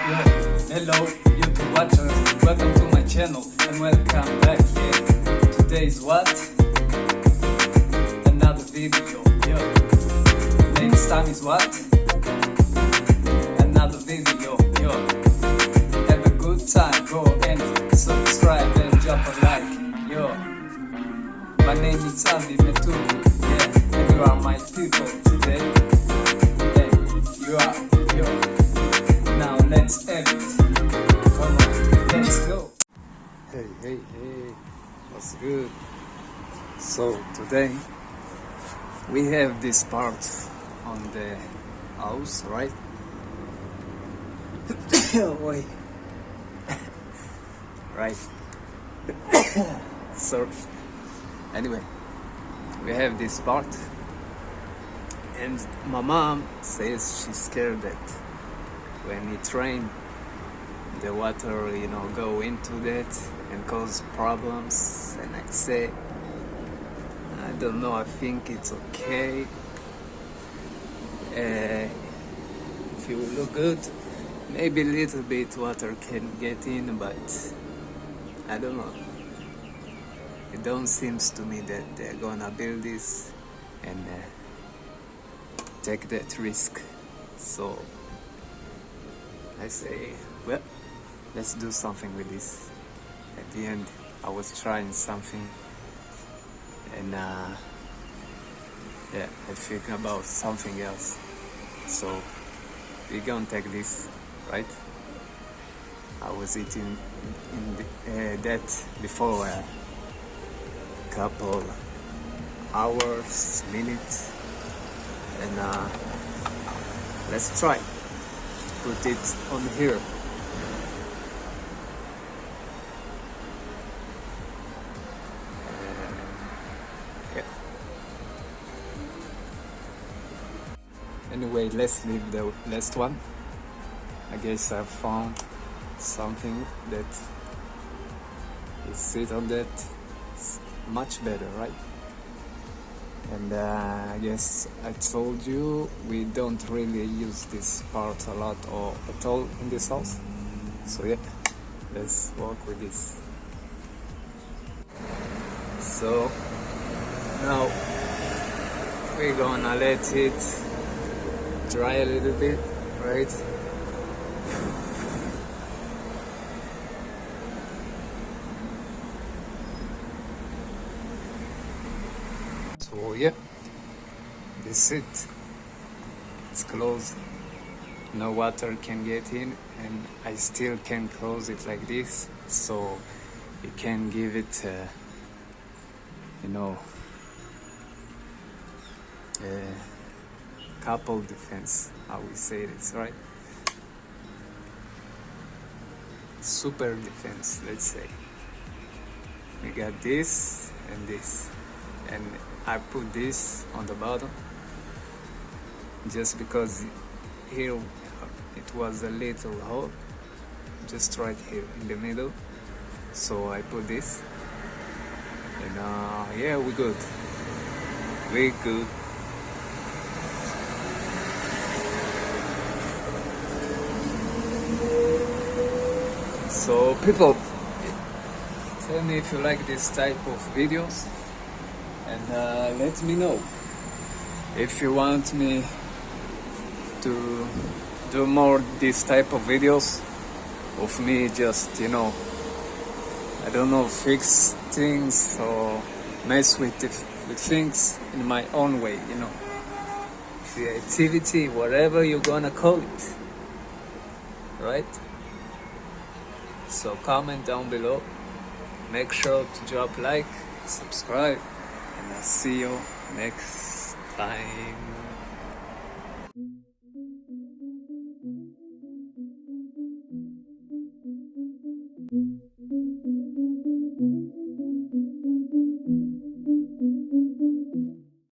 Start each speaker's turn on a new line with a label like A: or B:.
A: Yo, hello YouTube watchers, welcome to my channel and welcome back. Yeah, today's what? Another video. Yo, next time is what? Another video. Yo, have a good time. Go and subscribe and drop a like. Yo, my name is Avi Matuko. Yeah, and you are my people today. Yeah, you are. Yo, now let's end it. Come on, let's go. Hey, what's good? So today we have this part on the house, right? Wait. Right. So anyway, we have this part, and my mom says she's scared that when it rains, the water, go into that and cause problems. And I say, I don't know, I think it's okay. If you look good, maybe a little bit water can get in, but I don't know. It don't seems to me that they're gonna build this and take that risk. So I say, well, let's do something with this. At the end, I was trying something, and I think about something else. So we're gonna take this, right? I was eating that before a couple hours, minutes, and let's try. Put it on here. Yeah. Anyway, let's leave the last one. I guess I found something that will sit on that. It's much better, right? And I guess I told you we don't really use this part a lot or at all in this house. So yeah, let's work with this. So now we're gonna let it dry a little bit, right? So yeah, this is it. It's closed. No water can get in, and I still can close it like this, so you can give it couple defense, how we say this, right? Super defense, let's say. We got this and this, and I put this on the bottom just because here it was a little hole, just right here in the middle. So I put this, and yeah, we're good. We're good. So people, tell me if you like this type of videos, and let me know if you want me to do more this type of videos of me just I don't know, fix things or mess with things in my own way, creativity, whatever you're gonna call it, right? So comment down below, make sure to drop like, subscribe, and I'll see you next time.